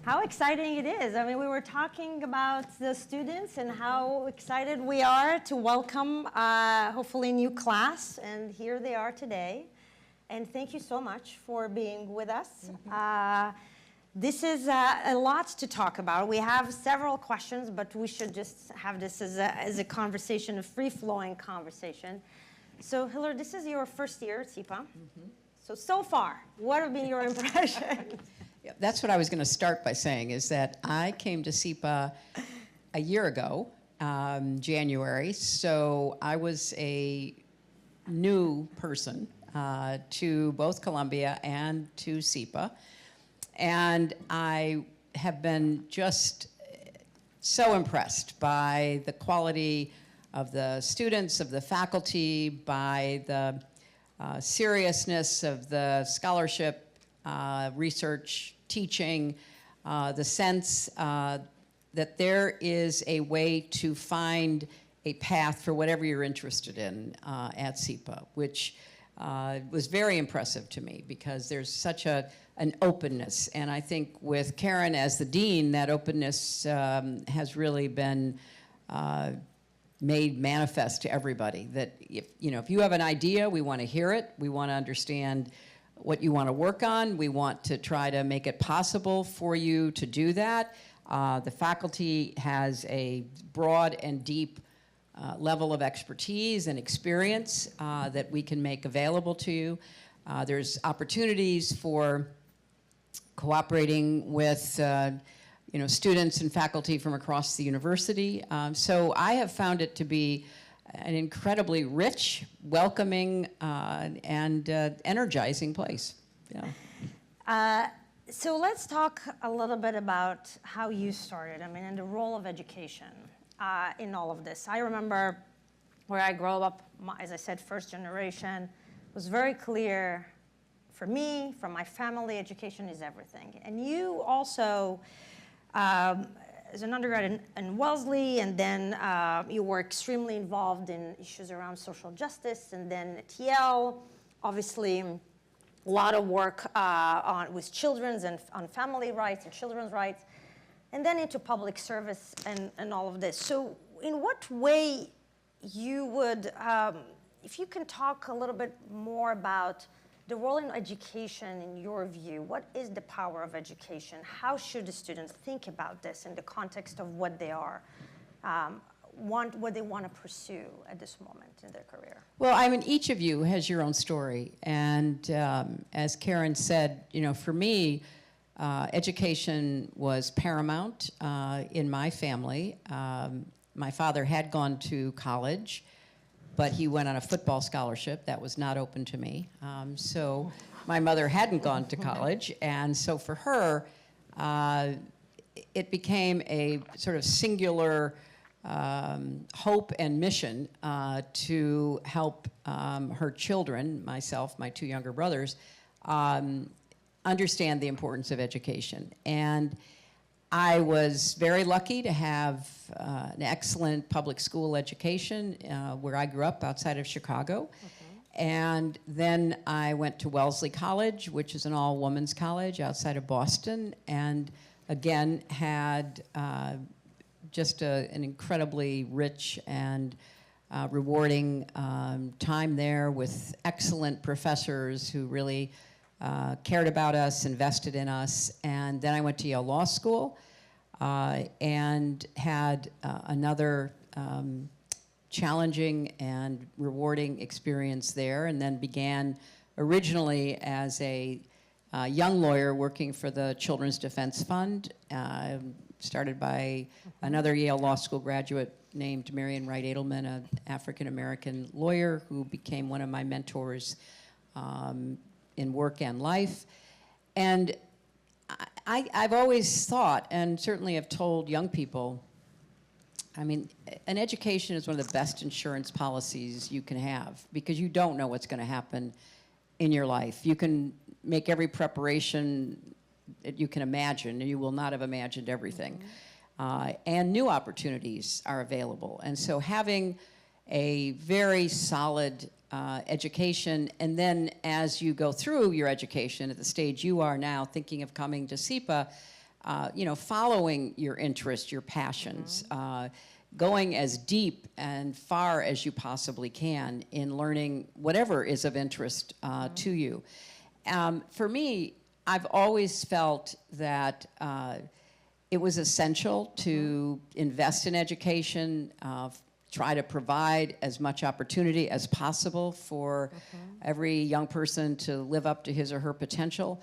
How exciting it is. I mean, we were talking about the students and how excited we are to welcome, hopefully, a new class. And here they are today. And thank you so much for being with us. This is a lot to talk about. We have several questions, but we should just have this as a conversation, a free-flowing conversation. So, Hillary, this is your first year at SIPA. So far, what have been your impressions? Yeah, that's what I was going to start by saying, is that I came to SIPA a year ago, January, so I was a new person to both Columbia and to SIPA, and I have been just so impressed by the quality of the students, of the faculty, by the seriousness of the scholarship, research, teaching, the sense that there is a way to find a path for whatever you're interested in at SIPA, which was very impressive to me because there's such an openness. And I think with Keren as the dean, that openness has really been made manifest to everybody. That if you have an idea, we want to hear it. We want to understand what you want to work on. We want to try to make it possible for you to do that. The faculty has a broad and deep level of expertise and experience that we can make available to you. There's opportunities for cooperating with students and faculty from across the university. So I have found it to be an incredibly rich, welcoming, and energizing place. Yeah. So let's talk a little bit about how you started, and the role of education in all of this. I remember where I grew up, as I said, first generation. It was very clear for me, from my family, education is everything. And you also, as an undergrad in Wellesley, and then you were extremely involved in issues around social justice, and then at Yale, obviously a lot of work with children's and on family rights and children's rights, and then into public service and all of this. So in what way you would, if you can talk a little bit more about the role in education, in your view, what is the power of education? How should the students think about this in the context of what they are, what they want to pursue at this moment in their career? Well, each of you has your own story. And as Keren said, for me, education was paramount in my family. My father had gone to college, but he went on a football scholarship that was not open to me. So my mother hadn't gone to college, and so for her, it became a sort of singular hope and mission to help her children, myself, my two younger brothers, understand the importance of education. And I was very lucky to have an excellent public school education where I grew up outside of Chicago. And then I went to Wellesley College, which is an all-women's college outside of Boston, and again had just an incredibly rich and rewarding time there with excellent professors who really cared about us, invested in us. And then I went to Yale Law School and had another challenging and rewarding experience there, and then began originally as a young lawyer working for the Children's Defense Fund, started by another Yale Law School graduate named Marian Wright Edelman, an African-American lawyer who became one of my mentors in work and life. And I've always thought, and certainly have told young people, an education is one of the best insurance policies you can have, because you don't know what's going to happen in your life. You can make every preparation that you can imagine, and you will not have imagined everything. And new opportunities are available. And so having a very solid education, and then as you go through your education at the stage you are now thinking of coming to SIPA, following your interests, your passions, going as deep and far as you possibly can in learning whatever is of interest to you. For me, I've always felt that it was essential to invest in education, try to provide as much opportunity as possible for every young person to live up to his or her potential.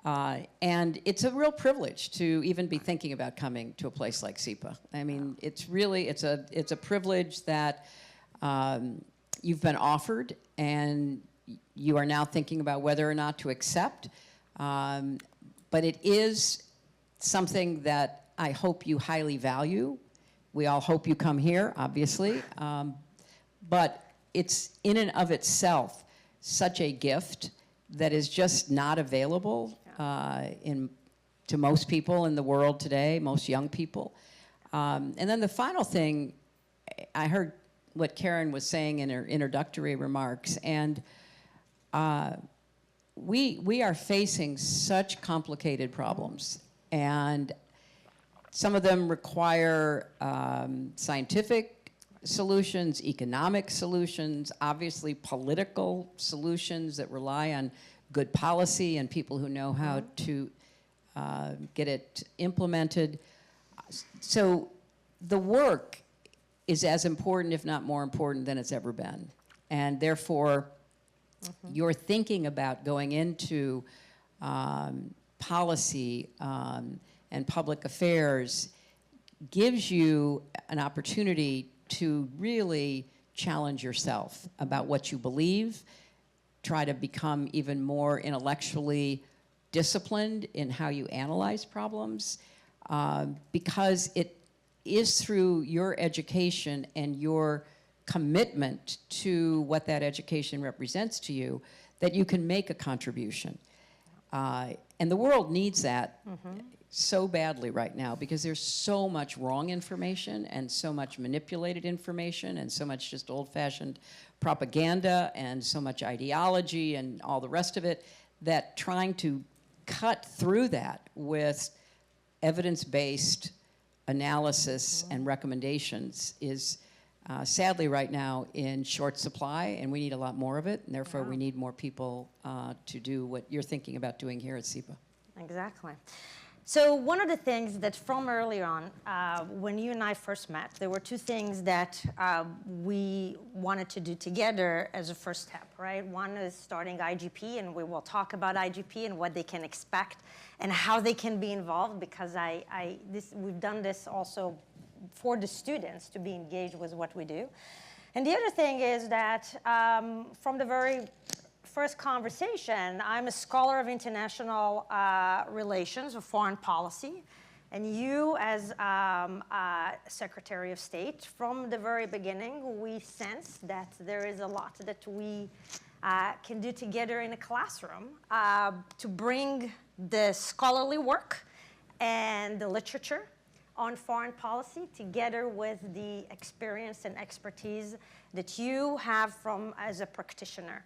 And it's a real privilege to even be thinking about coming to a place like SIPA. I mean, it's a privilege that you've been offered, and you are now thinking about whether or not to accept. But it is something that I hope you highly value. We all hope you come here, obviously. But it's in and of itself such a gift that is just not available to most people in the world today, most young people. And then the final thing, I heard what Keren was saying in her introductory remarks, and we are facing such complicated problems, and some of them require scientific solutions, economic solutions, obviously political solutions that rely on good policy and people who know how to get it implemented. So the work is as important, if not more important, than it's ever been. And therefore, your thinking about going into policy and public affairs gives you an opportunity to really challenge yourself about what you believe, try to become even more intellectually disciplined in how you analyze problems, because it is through your education and your commitment to what that education represents to you that you can make a contribution. And the world needs that so badly right now, because there's so much wrong information and so much manipulated information and so much just old-fashioned propaganda and so much ideology and all the rest of it, that trying to cut through that with evidence-based analysis and recommendations is sadly right now in short supply, and we need a lot more of it, and therefore we need more people to do what you're thinking about doing here at SIPA. Exactly. So one of the things that from early on, when you and I first met, there were two things that we wanted to do together as a first step, right? One is starting IGP, and we will talk about IGP and what they can expect and how they can be involved, because we've done this also for the students to be engaged with what we do. And the other thing is that from the very first conversation, I'm a scholar of international relations or foreign policy, and you as Secretary of State, from the very beginning, we sensed that there is a lot that we can do together in a classroom to bring the scholarly work and the literature on foreign policy together with the experience and expertise that you have as a practitioner.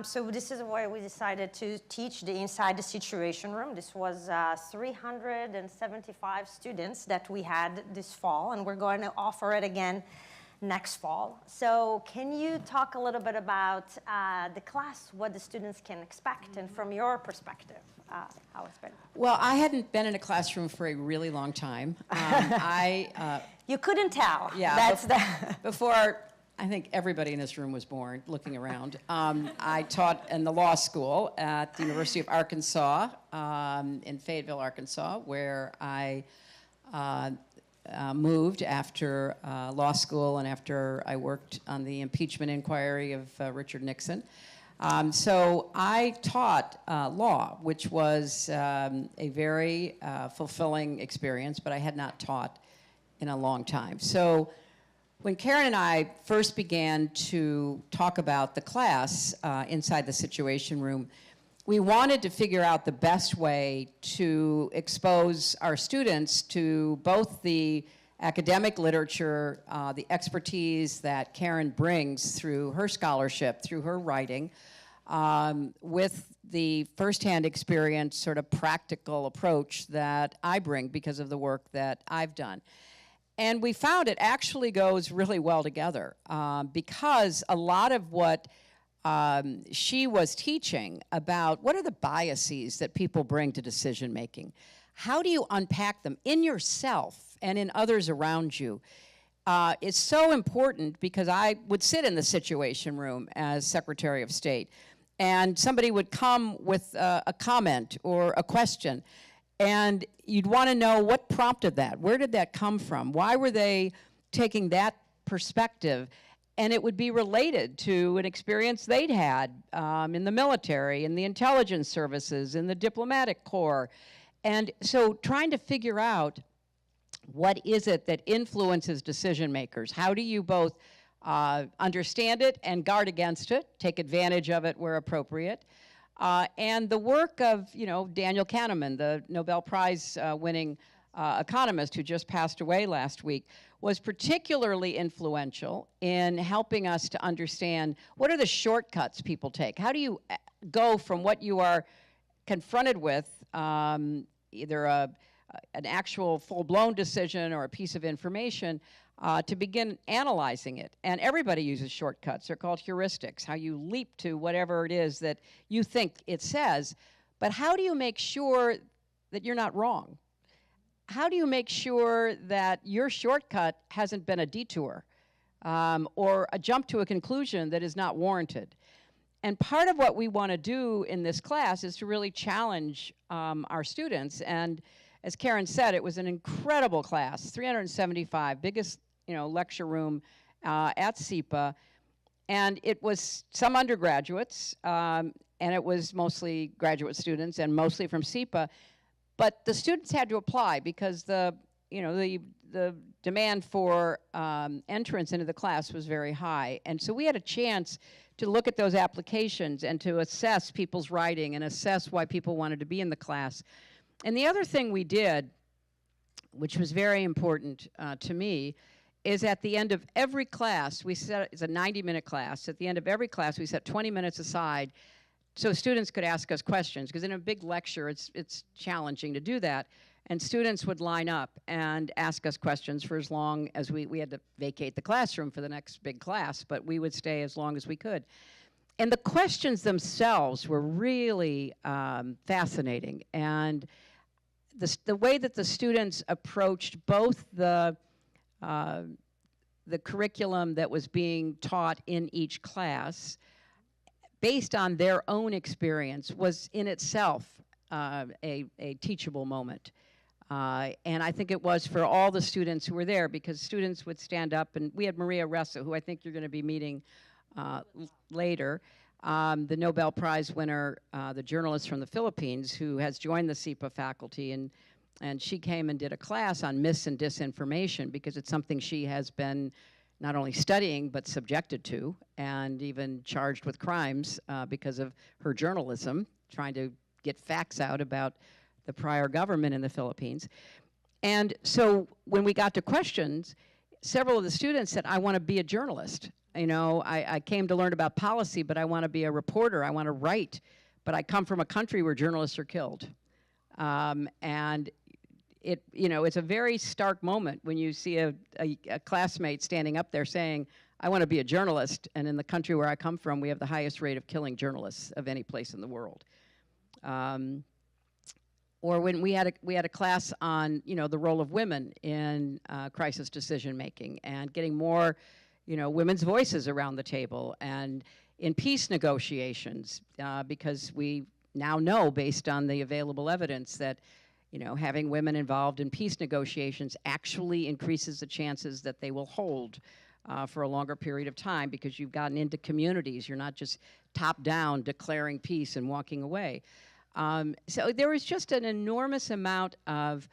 So this is why we decided to teach the Inside the Situation Room. This was 375 students that we had this fall, and we're going to offer it again next fall. So can you talk a little bit about the class, what the students can expect, and from your perspective, how it's been? Well, I hadn't been in a classroom for a really long time. You couldn't tell. Yeah, That's before I think everybody in this room was born, looking around. I taught in the law school at the University of Arkansas in Fayetteville, Arkansas, where I moved after law school and after I worked on the impeachment inquiry of Richard Nixon. So I taught law, which was a very fulfilling experience, but I had not taught in a long time. So when Keren and I first began to talk about the class inside the Situation Room, we wanted to figure out the best way to expose our students to both the academic literature, the expertise that Keren brings through her scholarship, through her writing, with the firsthand experience, sort of practical approach that I bring because of the work that I've done. And we found it actually goes really well together because a lot of what she was teaching about what are the biases that people bring to decision making, how do you unpack them in yourself and in others around you, is so important because I would sit in the Situation Room as Secretary of State, and somebody would come with a comment or a question, and you'd want to know what prompted that. Where did that come from? Why were they taking that perspective? And it would be related to an experience they'd had in the military, in the intelligence services, in the diplomatic corps. And so trying to figure out what is it that influences decision makers? How do you both understand it and guard against it, take advantage of it where appropriate? And the work of, Daniel Kahneman, the Nobel Prize winning economist who just passed away last week, was particularly influential in helping us to understand what are the shortcuts people take. How do you go from what you are confronted with, either an actual full-blown decision or a piece of information, to begin analyzing it. And everybody uses shortcuts. They're called heuristics, how you leap to whatever it is that you think it says. But how do you make sure that you're not wrong? How do you make sure that your shortcut hasn't been a detour or a jump to a conclusion that is not warranted? And part of what we want to do in this class is to really challenge our students. And as Keren said, it was an incredible class, 375, biggest lecture room at SIPA. And it was some undergraduates, and it was mostly graduate students and mostly from SIPA. But the students had to apply because the demand for entrance into the class was very high. And so we had a chance to look at those applications and to assess people's writing and assess why people wanted to be in the class. And the other thing we did, which was very important to me, is at the end of every class, it's a 90-minute class. At the end of every class, we set 20 minutes aside so students could ask us questions, because in a big lecture, it's challenging to do that. And students would line up and ask us questions for as long as we had to vacate the classroom for the next big class, but we would stay as long as we could. And the questions themselves were really fascinating. And the way that the students approached both the curriculum that was being taught in each class based on their own experience was in itself a teachable moment. And I think it was for all the students who were there, because students would stand up, and we had Maria Ressa, who I think you're going to be meeting later, the Nobel Prize winner, the journalist from the Philippines, who has joined the SIPA faculty, and she came and did a class on mis and disinformation, because it's something she has been not only studying, but subjected to, and even charged with crimes because of her journalism, trying to get facts out about the prior government in the Philippines. And so when we got to questions, several of the students said, I want to be a journalist. I came to learn about policy, but I want to be a reporter. I want to write. But I come from a country where journalists are killed. And it's a very stark moment when you see a classmate standing up there saying, I want to be a journalist, and in the country where I come from, we have the highest rate of killing journalists of any place in the world. Or when we had a class on the role of women in crisis decision making, and getting more women's voices around the table, and in peace negotiations, because we now know, based on the available evidence, that having women involved in peace negotiations actually increases the chances that they will hold for a longer period of time, because you've gotten into communities. You're not just top-down declaring peace and walking away. So there was just an enormous amount of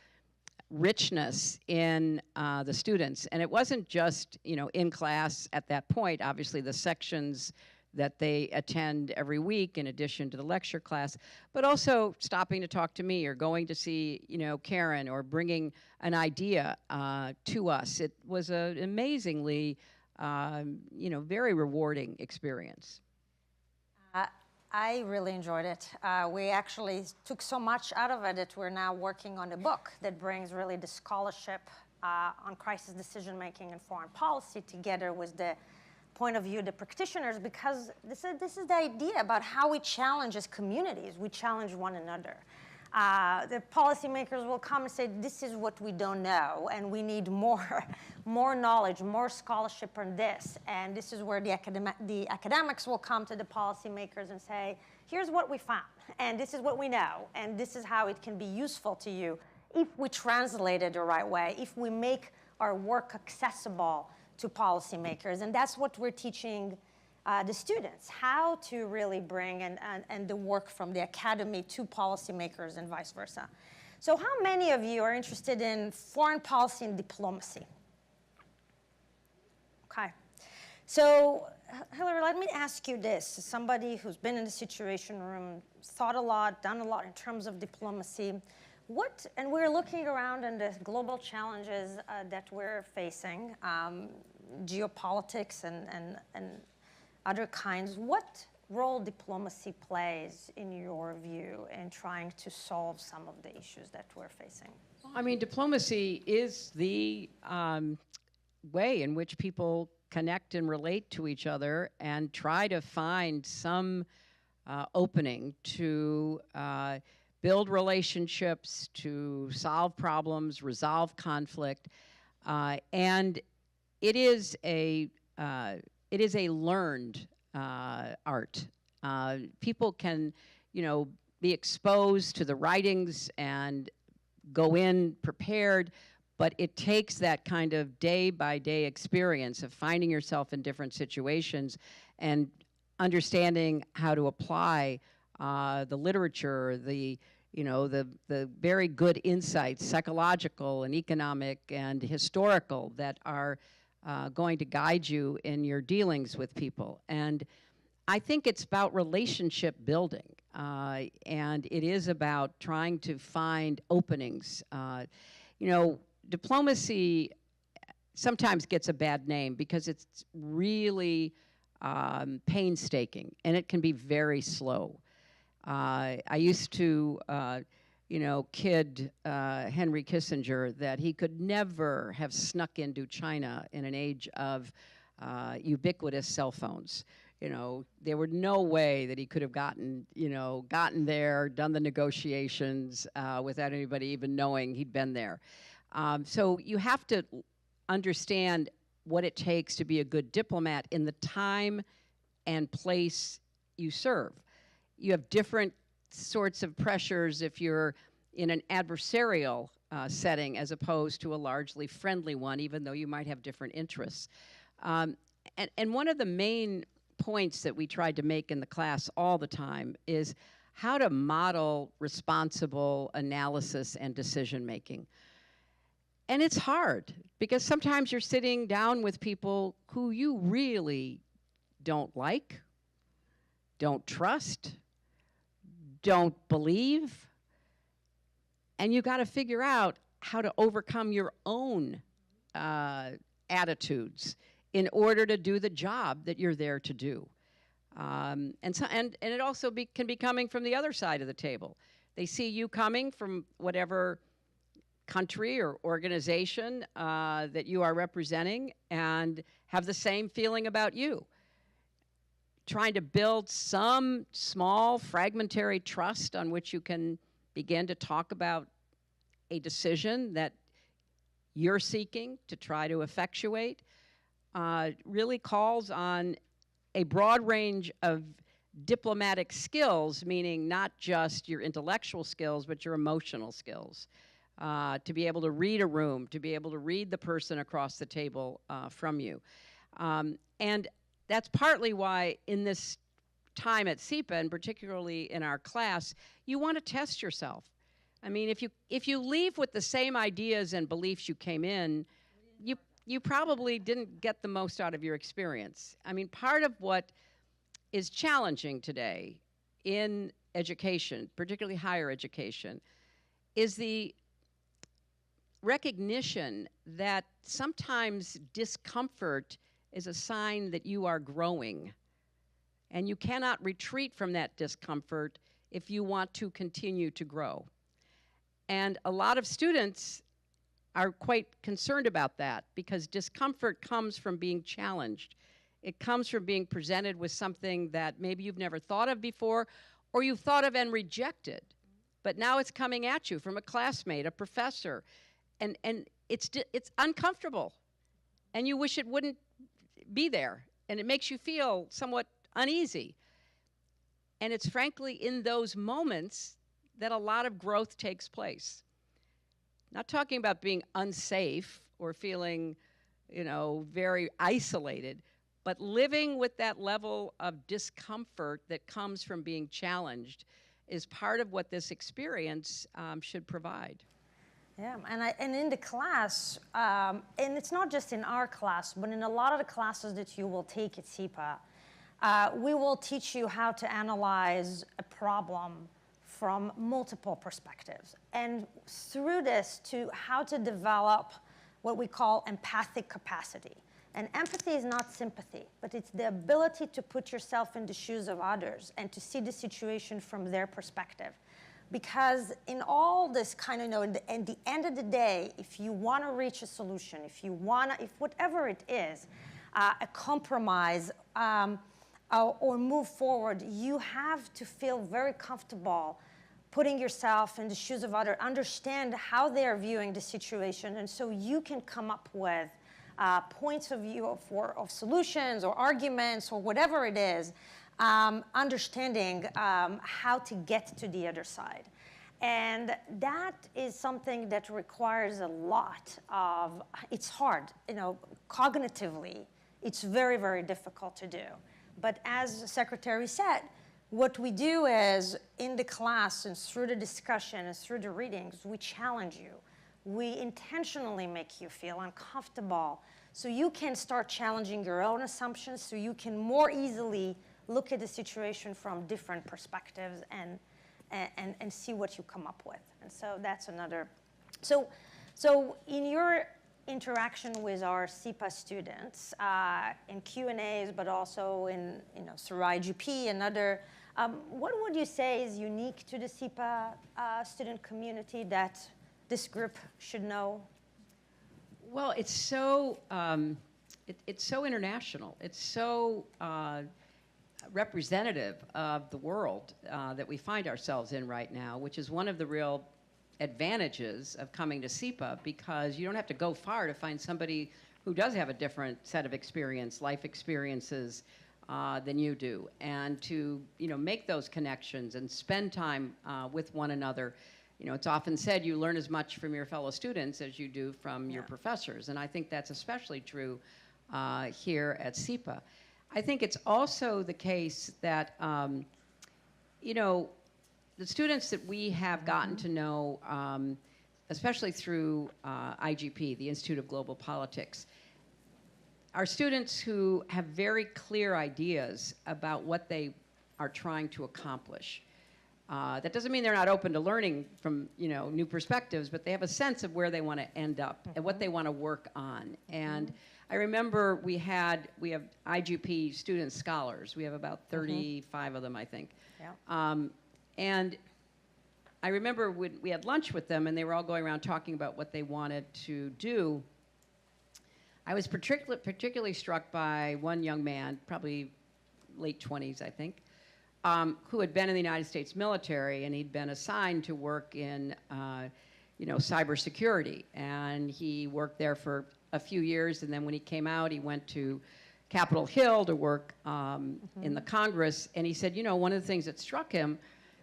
richness in the students. And it wasn't just, in class at that point. Obviously, the sections that they attend every week in addition to the lecture class, but also stopping to talk to me, or going to see, Keren, or bringing an idea to us. It was an amazingly, very rewarding experience. I really enjoyed it. We actually took so much out of it that we're now working on a book that brings really the scholarship on crisis decision making and foreign policy together with the point of view of the practitioners, because this is the idea about how we challenge as communities. We challenge one another. The policymakers will come and say, this is what we don't know, and we need more knowledge, more scholarship on this. And this is where the academics will come to the policymakers and say, here's what we found, and this is what we know, and this is how it can be useful to you if we translate it the right way, if we make our work accessible to policymakers. And that's what we're teaching the students, how to really bring and the work from the academy to policymakers and vice versa. So how many of you are interested in foreign policy and diplomacy? Okay. So Hillary, let me ask you this. As somebody who's been in the Situation Room, thought a lot, done a lot in terms of diplomacy, and we're looking around in the global challenges that we're facing, geopolitics and other kinds. What role diplomacy plays, in your view, in trying to solve some of the issues that we're facing? I mean, diplomacy is the way in which people connect and relate to each other and try to find some opening to build relationships, to solve problems, resolve conflict, and it is a learned art. People can, be exposed to the writings and go in prepared, but it takes that kind of day-by-day experience of finding yourself in different situations and understanding how to apply the literature, the very good insights, psychological and economic and historical, that are going to guide you in your dealings with people. And I think it's about relationship building, and it is about trying to find openings. Diplomacy sometimes gets a bad name because it's really painstaking, and it can be very slow. I used to kid Henry Kissinger that he could never have snuck into China in an age of ubiquitous cell phones. There were no way that he could have gotten there, done the negotiations without anybody even knowing he'd been there. So you have to understand what it takes to be a good diplomat in the time and place you serve. You have different sorts of pressures if you're in an adversarial setting as opposed to a largely friendly one, even though you might have different interests. And one of the main points that we tried to make in the class all the time is how to model responsible analysis and decision making. And it's hard because sometimes you're sitting down with people who you really don't like, don't trust, don't believe, and you got to figure out how to overcome your own attitudes in order to do the job that you're there to do. And it also can be coming from the other side of the table. They see you coming from whatever country or organization that you are representing and have the same feeling about you. Trying to build some small fragmentary trust on which you can begin to talk about a decision that you're seeking to try to effectuate really calls on a broad range of diplomatic skills, meaning not just your intellectual skills, but your emotional skills. To be able to read a room, to be able to read the person across the table from you. And that's partly why in this time at SIPA, and particularly in our class, you want to test yourself. I mean, if you leave with the same ideas and beliefs you came in, you probably didn't get the most out of your experience. I mean, part of what is challenging today in education, particularly higher education, is the recognition that sometimes discomfort is a sign that you are growing. And you cannot retreat from that discomfort if you want to continue to grow. And a lot of students are quite concerned about that because discomfort comes from being challenged. It comes from being presented with something that maybe you've never thought of before or you've thought of and rejected. But now it's coming at you from a classmate, a professor, and it's uncomfortable. And you wish it wouldn't be there. And it makes you feel somewhat uneasy. And it's frankly in those moments that a lot of growth takes place. Not talking about being unsafe or feeling, very isolated, but living with that level of discomfort that comes from being challenged is part of what this experience should provide. Yeah, and in the class, and it's not just in our class, but in a lot of the classes that you will take at SIPA, we will teach you how to analyze a problem from multiple perspectives. And through this, to how to develop what we call empathic capacity. And empathy is not sympathy, but it's the ability to put yourself in the shoes of others and to see the situation from their perspective. Because in all this kind of, at the end of the day, if you want to reach a solution, if whatever it is, a compromise or move forward, you have to feel very comfortable putting yourself in the shoes of others, understand how they're viewing the situation, and so you can come up with points of view of solutions or arguments or whatever it is, understanding how to get to the other side. And that is something that requires a lot of, it's hard, cognitively, it's very, very difficult to do. But as the secretary said, what we do is in the class and through the discussion and through the readings, we challenge you. We intentionally make you feel uncomfortable so you can start challenging your own assumptions, so you can more easily look at the situation from different perspectives and see what you come up with. And so that's another. So in your interaction with our SIPA students, in Q&As, but also in through IGP and other, what would you say is unique to the SIPA student community that this group should know? Well, it's so international. It's so representative of the world that we find ourselves in right now, which is one of the real advantages of coming to SIPA, because you don't have to go far to find somebody who does have a different set of life experiences than you do, and to make those connections and spend time with one another. It's often said you learn as much from your fellow students as you do from your professors, and I think that's especially true here at SIPA. I think it's also the case that the students that we have gotten to know, especially through IGP, the Institute of Global Politics, are students who have very clear ideas about what they are trying to accomplish. That doesn't mean they're not open to learning from new perspectives, but they have a sense of where they want to end up and what they want to work on. And I remember we have IGP student scholars. We have about 35 of them, I think. Yeah. And I remember when we had lunch with them and they were all going around talking about what they wanted to do. I was particularly struck by one young man, probably late 20s, I think, who had been in the United States military, and he'd been assigned to work in cybersecurity. And he worked there for a few years, and then when he came out, he went to Capitol Hill to work in the Congress. And he said, one of the things that struck him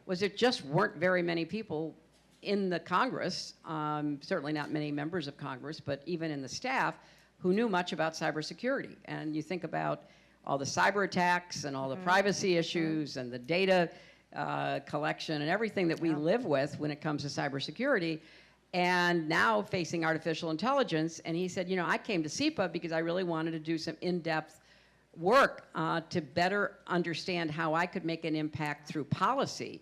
was there just weren't very many people in the Congress, certainly not many members of Congress, but even in the staff, who knew much about cybersecurity. And you think about all the cyber attacks and all the privacy issues and the data collection and everything that we live with when it comes to cybersecurity, and now facing artificial intelligence. And he said, I came to SIPA because I really wanted to do some in-depth work to better understand how I could make an impact through policy,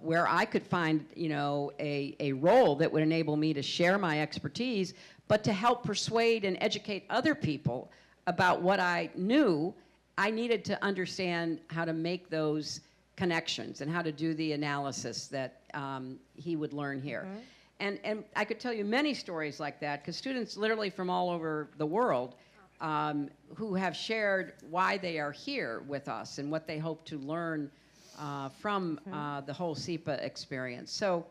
where I could find, a role that would enable me to share my expertise, but to help persuade and educate other people about what I knew I needed to understand how to make those connections and how to do the analysis that he would learn here. And I could tell you many stories like that, because students literally from all over the world who have shared why they are here with us and what they hope to learn from the whole SIPA experience. So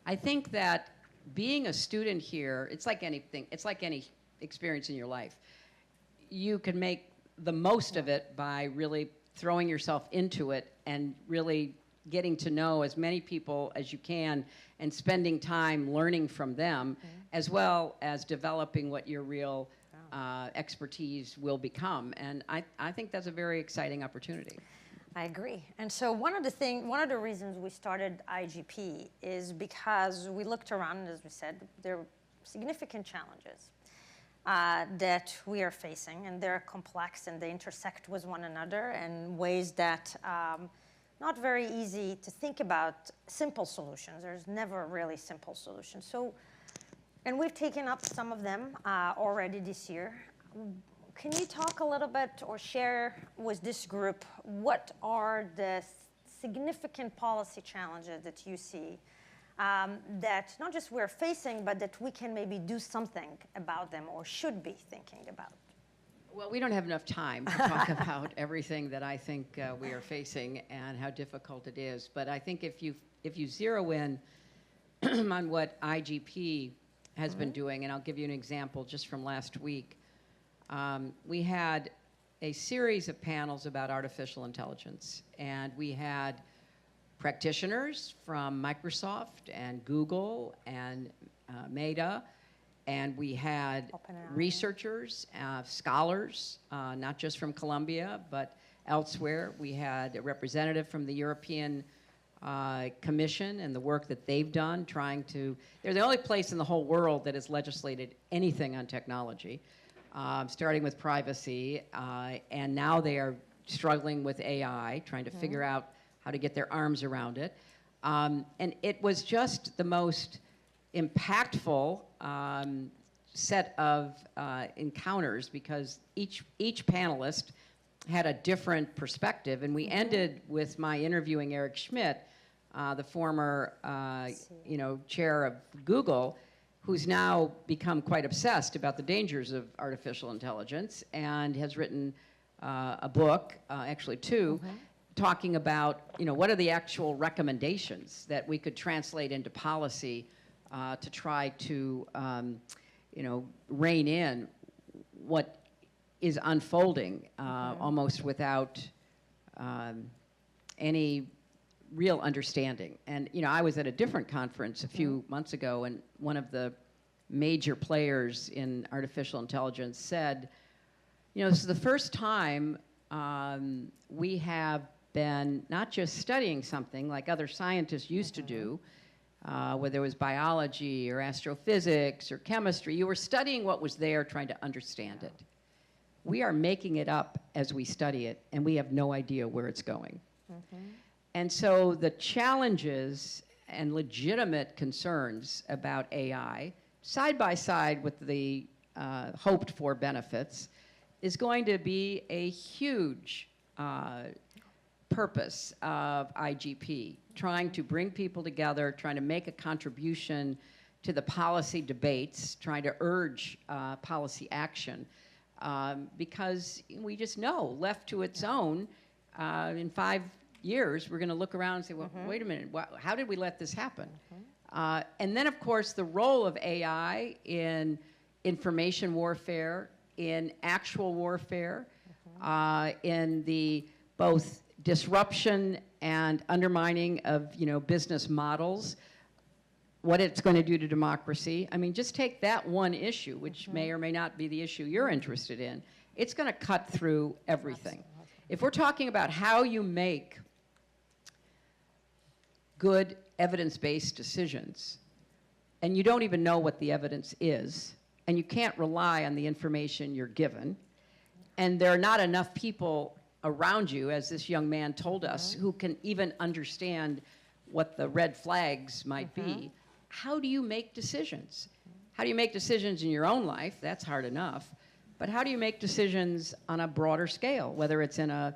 I think that being a student here, it's like anything, it's like any experience in your life. You can make the most of it by really throwing yourself into it and really getting to know as many people as you can and spending time learning from them, as well as developing what your real expertise will become. And I think that's a very exciting opportunity. I agree. And so one of the reasons we started IGP is because we looked around, and as we said, there are significant challenges that we are facing, and they're complex and they intersect with one another in ways that not very easy to think about simple solutions. There's never really simple solutions. So, and we've taken up some of them already this year. Can you talk a little bit or share with this group what are the significant policy challenges that you see that not just we're facing, but that we can maybe do something about them or should be thinking about? Well, we don't have enough time to talk about everything that I think we are facing and how difficult it is. But I think if you zero in on what IGP has been doing, and I'll give you an example just from last week. We had a series of panels about artificial intelligence, and we had practitioners from Microsoft and Google and Meta, and we had researchers, scholars, not just from Columbia, but elsewhere. We had a representative from the European Commission and the work that they've done trying to, they're the only place in the whole world that has legislated anything on technology. Starting with privacy, and now they are struggling with AI, trying to figure out how to get their arms around it. And it was just the most impactful set of encounters, because each panelist had a different perspective, and we ended with my interviewing Eric Schmidt, the former chair of Google, who's now become quite obsessed about the dangers of artificial intelligence and has written a book, actually two, talking about what are the actual recommendations that we could translate into policy to try to rein in what is unfolding almost without any real understanding. And I was at a different conference a few months ago, and one of the major players in artificial intelligence said, this is the first time we have been not just studying something like other scientists used to do, whether it was biology or astrophysics or chemistry. You were studying what was there, trying to understand it. We are making it up as we study it, and we have no idea where it's going. And so the challenges and legitimate concerns about AI, side by side with the hoped for benefits, is going to be a huge purpose of IGP, trying to bring people together, trying to make a contribution to the policy debates, trying to urge policy action, because we just know, left to its own, in 5 years, we're going to look around and say, well, wait a minute, how did we let this happen? And then, of course, the role of AI in information warfare, in actual warfare, in the both disruption and undermining of business models, what it's going to do to democracy. I mean, just take that one issue, which may or may not be the issue you're interested in. It's going to cut through everything. If we're talking about how you make good evidence-based decisions, and you don't even know what the evidence is, and you can't rely on the information you're given, and there are not enough people around you, as this young man told us, who can even understand what the red flags might be, how do you make decisions? How do you make decisions in your own life? That's hard enough. but how do you make decisions on a broader scale, whether it's in a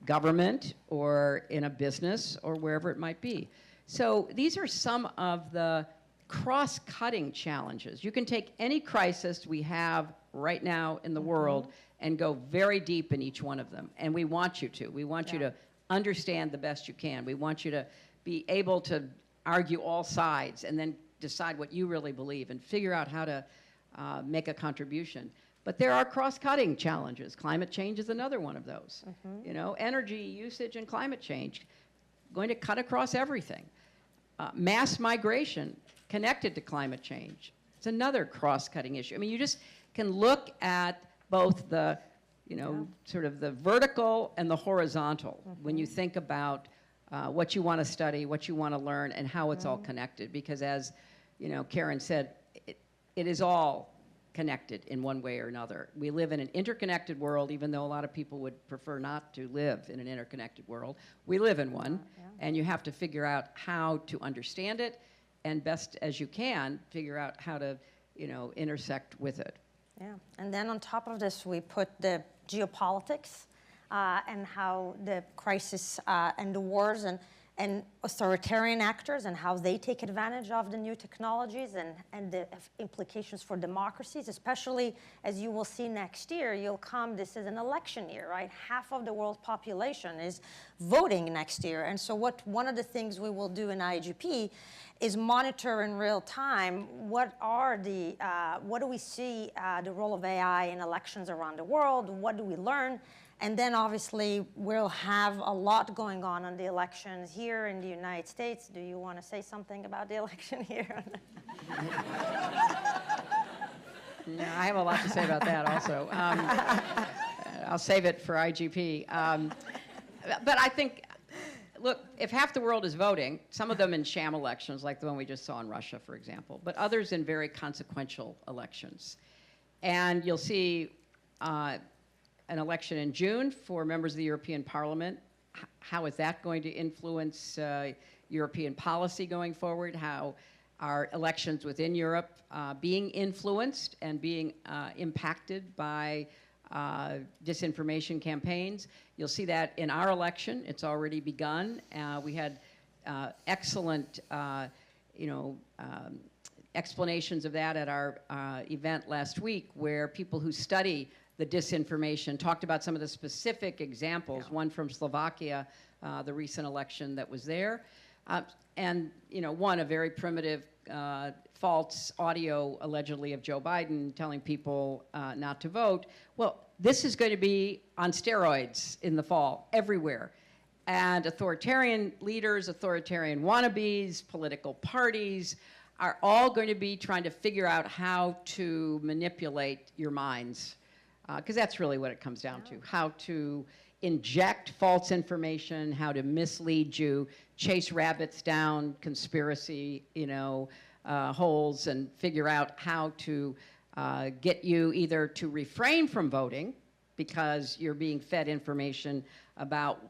government or in a business or wherever it might be? So these are some of the cross-cutting challenges. You can take any crisis we have right now in the world and go very deep in each one of them. And we want you to. We want you to understand the best you can. We want you to be able to argue all sides and then decide what you really believe and figure out how to make a contribution. But there are cross-cutting challenges. Climate change is another one of those. You know, energy usage and climate change going to cut across everything. Mass migration connected to climate change. It's another cross-cutting issue. I mean, you just can look at both the, you know, sort of the vertical and the horizontal when you think about what you want to study, what you want to learn, and how it's all connected. Because as, you know, Keren said, it is all connected in one way or another. We live in an interconnected world, even though a lot of people would prefer not to live in an interconnected world. We live in one, and you have to figure out how to understand it, and best as you can, figure out how to, you know, intersect with it. Yeah, and then on top of this, we put the geopolitics and how the crisis and the wars and authoritarian actors and how they take advantage of the new technologies and the implications for democracies, especially as you will see next year, this is an election year, right? Half of the world's population is voting next year. And so one of the things we will do in IGP is monitor in real time what do we see the role of AI in elections around the world, what do we learn? And then obviously we'll have a lot going on the elections here in the United States. Do you want to say something about the election here? No, I have a lot to say about that also. I'll save it for IGP. But I think, look, if half the world is voting, some of them in sham elections, like the one we just saw in Russia, for example, but others in very consequential elections. And you'll see an election in June for members of the European Parliament. How is that going to influence European policy going forward? How are elections within Europe being influenced and being impacted by disinformation campaigns? You'll see that in our election. It's already begun. We had excellent, explanations of that at our event last week, where people who study the disinformation talked about some of the specific examples, one from Slovakia, the recent election that was there. And, one, a very primitive false audio, allegedly, of Joe Biden telling people not to vote. Well, this is going to be on steroids in the fall, everywhere. And authoritarian leaders, authoritarian wannabes, political parties are all going to be trying to figure out how to manipulate your minds. Because that's really what it comes down to, how to inject false information, how to mislead you, chase rabbits down conspiracy, holes, and figure out how to get you either to refrain from voting because you're being fed information about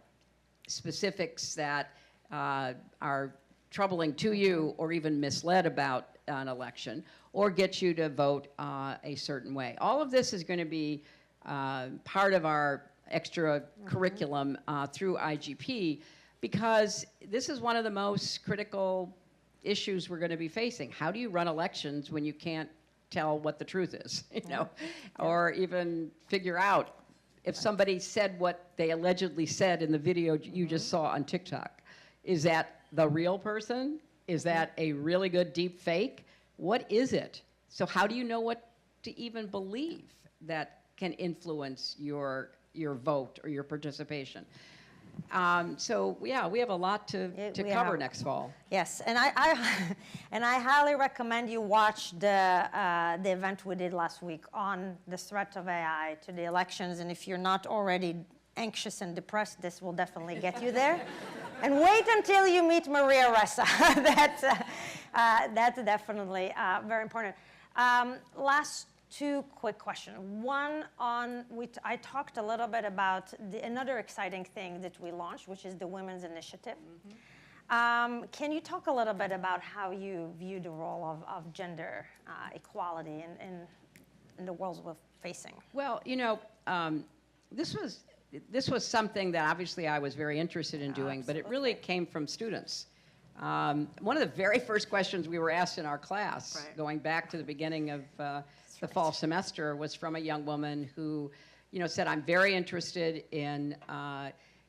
specifics that are troubling to you or even misled about an election, or get you to vote a certain way. All of this is going to be part of our extra curriculum through IGP, because this is one of the most critical issues we're going to be facing. How do you run elections when you can't tell what the truth is, or even figure out if somebody said what they allegedly said in the video you just saw on TikTok? Is that the real person? Is that a really good deep fake? What is it? So how do you know what to even believe that can influence your vote or your participation? We have a lot to cover next fall. Yes, and I highly recommend you watch the event we did last week on the threat of AI to the elections. And if you're not already anxious and depressed, this will definitely get you there. And wait until you meet Maria Ressa. That's definitely very important. Last two quick questions. One I talked a little bit about another exciting thing that we launched, which is the Women's Initiative. Can you talk a little bit about how you view the role of gender equality in the world facing? Well, this was something that obviously I was very interested in doing, but it really came from students. One of the very first questions we were asked in our class, going back to the beginning of the fall semester, was from a young woman who, said, I'm very interested in,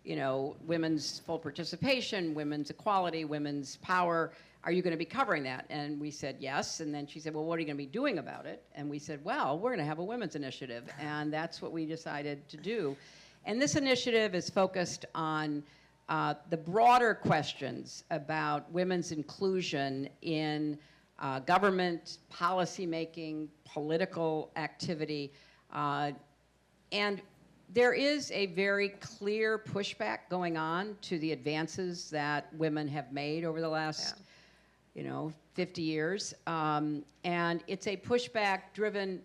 women's full participation, women's equality, women's power. Are you going to be covering that? And we said yes. And then she said, well, what are you going to be doing about it? And we said, well, we're going to have a women's initiative. And that's what we decided to do. And this initiative is focused on the broader questions about women's inclusion in government, policymaking, political activity. And there is a very clear pushback going on to the advances that women have made over the last 50 years. And it's a pushback driven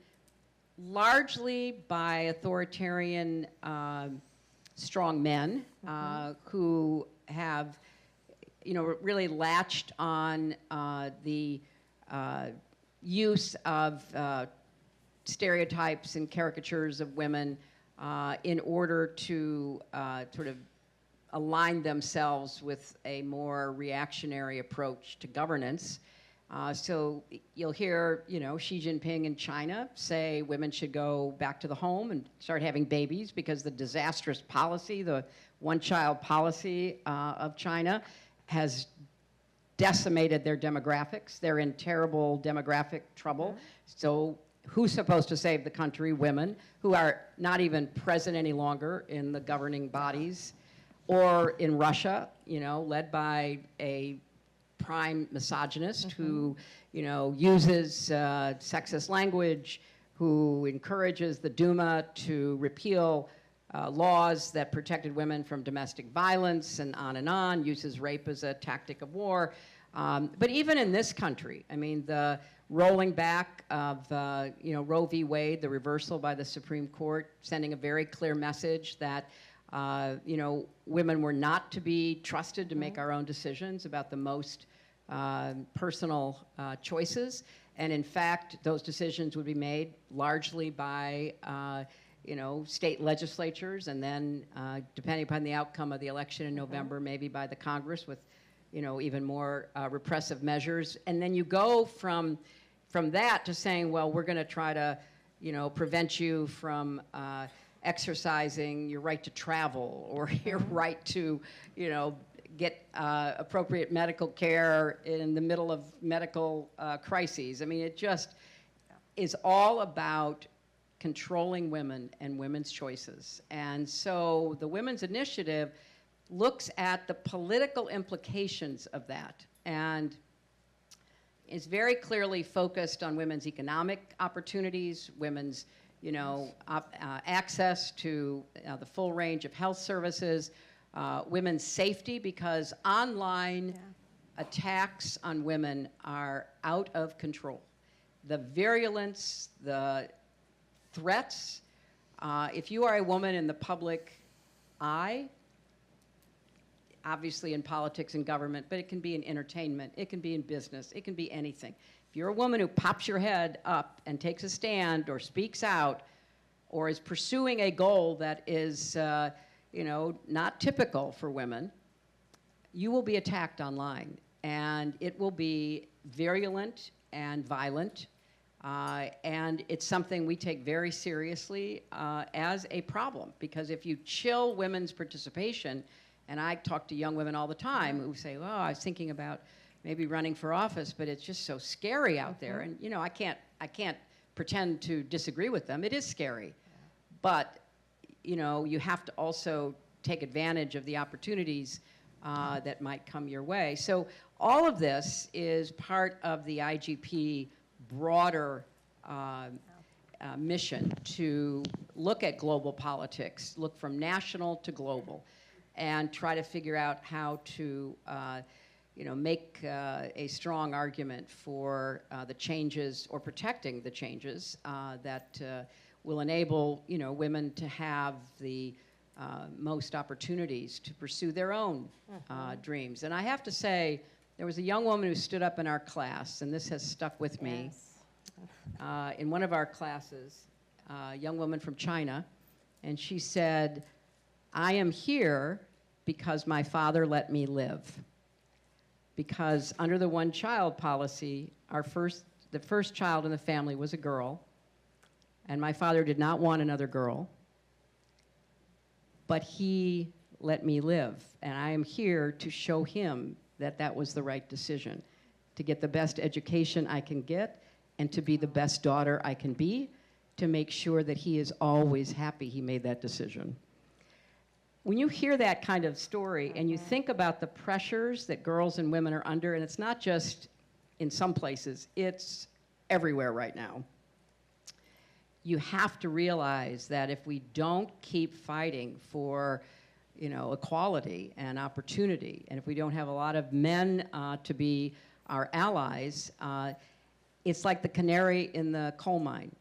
largely by authoritarian strong men who have, really latched on the use of stereotypes and caricatures of women in order to sort of align themselves with a more reactionary approach to governance. So you'll hear, Xi Jinping in China say women should go back to the home and start having babies because the disastrous policy, the one-child policy of China has decimated their demographics. They're in terrible demographic trouble. So who's supposed to save the country? Women, who are not even present any longer in the governing bodies. Or in Russia, led by a prime misogynist who, uses sexist language, who encourages the Duma to repeal laws that protected women from domestic violence and on, uses rape as a tactic of war. But even in this country, the rolling back of, Roe v. Wade, the reversal by the Supreme Court, sending a very clear message that women were not to be trusted to make our own decisions about the most personal choices. And in fact, those decisions would be made largely by, state legislatures, and then, depending upon the outcome of the election in November, maybe by the Congress with, even more repressive measures. And then you go from that to saying, well, we're going to try to, prevent you from exercising your right to travel or your right to, get appropriate medical care in the middle of medical crises. It just is all about controlling women and women's choices. And so the Women's Initiative looks at the political implications of that and is very clearly focused on women's economic opportunities, women's access to the full range of health services, women's safety, because online attacks on women are out of control. The virulence, the threats, if you are a woman in the public eye, obviously in politics and government, but it can be in entertainment, it can be in business, it can be anything. If you're a woman who pops your head up and takes a stand or speaks out or is pursuing a goal that is, not typical for women, you will be attacked online. And it will be virulent and violent. And it's something we take very seriously as a problem. Because if you chill women's participation, and I talk to young women all the time who say, well, I was thinking about maybe running for office, but it's just so scary out there. And I can't pretend to disagree with them. It is scary. But you have to also take advantage of the opportunities that might come your way. So all of this is part of the IGP broader mission to look at global politics, look from national to global, and try to figure out how to make a strong argument for the changes or protecting the changes that will enable women to have the most opportunities to pursue their own dreams. And I have to say, there was a young woman who stood up in our class, and this has stuck with me. In one of our classes, a young woman from China, and she said, "I am here because my father let me live." Because under the one-child policy, the first child in the family was a girl, and my father did not want another girl, but he let me live, and I am here to show him that that was the right decision, to get the best education I can get, and to be the best daughter I can be, to make sure that he is always happy he made that decision. When you hear that kind of story and you think about the pressures that girls and women are under, and it's not just in some places, it's everywhere right now, you have to realize that if we don't keep fighting for, you know, equality and opportunity, and if we don't have a lot of men to be our allies, it's like the canary in the coal mine.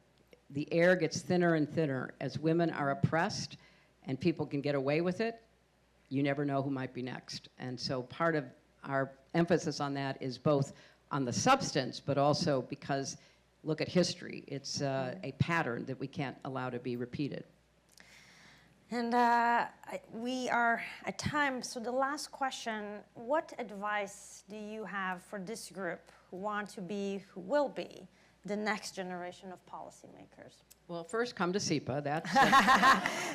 The air gets thinner and thinner as women are oppressed and people can get away with it. You never know who might be next. And so part of our emphasis on that is both on the substance, but also because, look at history. It's a pattern that we can't allow to be repeated. And we are at time, so the last question, what advice do you have for this group who want to be, who will be, the next generation of policymakers? Well, first, come to SIPA. That's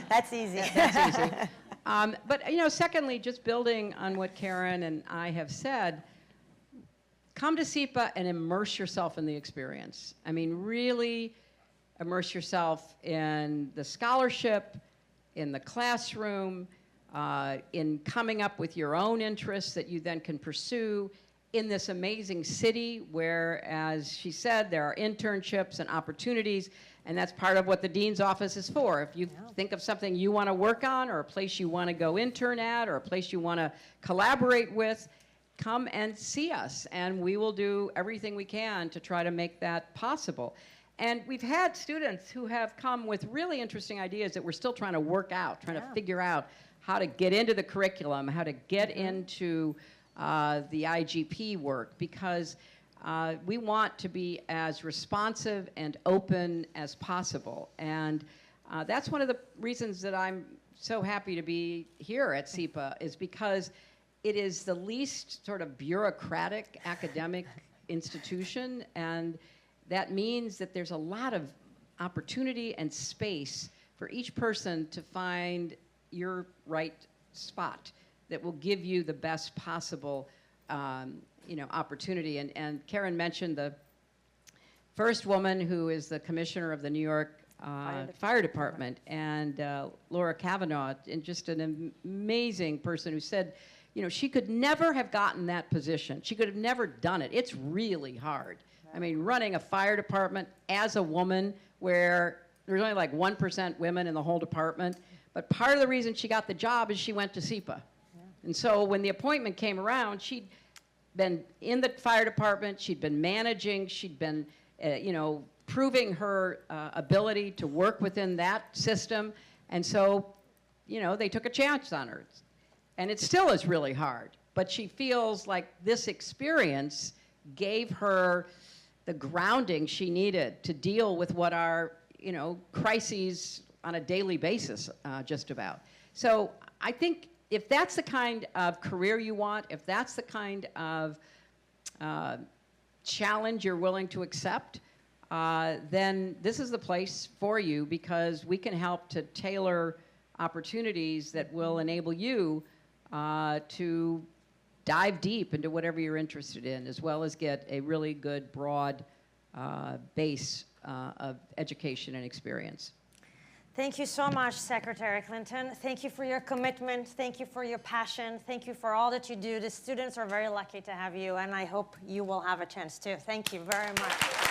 that's easy. That's easy. But you know, secondly, just building on what Keren and I have said, come to SIPA and immerse yourself in the experience. I mean, really immerse yourself in the scholarship, in the classroom, in coming up with your own interests that you then can pursue in this amazing city where, as she said, there are internships and opportunities, and that's part of what the dean's office is for. If you think of something you want to work on, or a place you want to go intern at, or a place you want to collaborate with, come and see us, and we will do everything we can to try to make that possible. And we've had students who have come with really interesting ideas that we're still trying to work out, trying to figure out how to get into the curriculum, how to get into the IGP work, because we want to be as responsive and open as possible. And that's one of the reasons that I'm so happy to be here at SIPA, is because it is the least sort of bureaucratic academic institution, and that means that there's a lot of opportunity and space for each person to find your right spot that will give you the best possible you know, opportunity. And Keren mentioned the first woman who is the commissioner of the New York Fire Department, and Laura Kavanaugh, and just an amazing person who said, you know, she could never have gotten that position. She could have never done it. It's really hard. I mean, running a fire department as a woman where there's only like 1% women in the whole department. But part of the reason she got the job is she went to SIPA. And so when the appointment came around, she'd been in the fire department, she'd been managing, she'd been, you know, proving her ability to work within that system. And so, you know, they took a chance on her. And it still is really hard. But she feels like this experience gave her the grounding she needed to deal with what are, you know, crises on a daily basis, just about. So I think if that's the kind of career you want, if that's the kind of challenge you're willing to accept, then this is the place for you, because we can help to tailor opportunities that will enable you to dive deep into whatever you're interested in, as well as get a really good, broad base of education and experience. Thank you so much, Secretary Clinton. Thank you for your commitment. Thank you for your passion. Thank you for all that you do. The students are very lucky to have you, and I hope you will have a chance too. Thank you very much.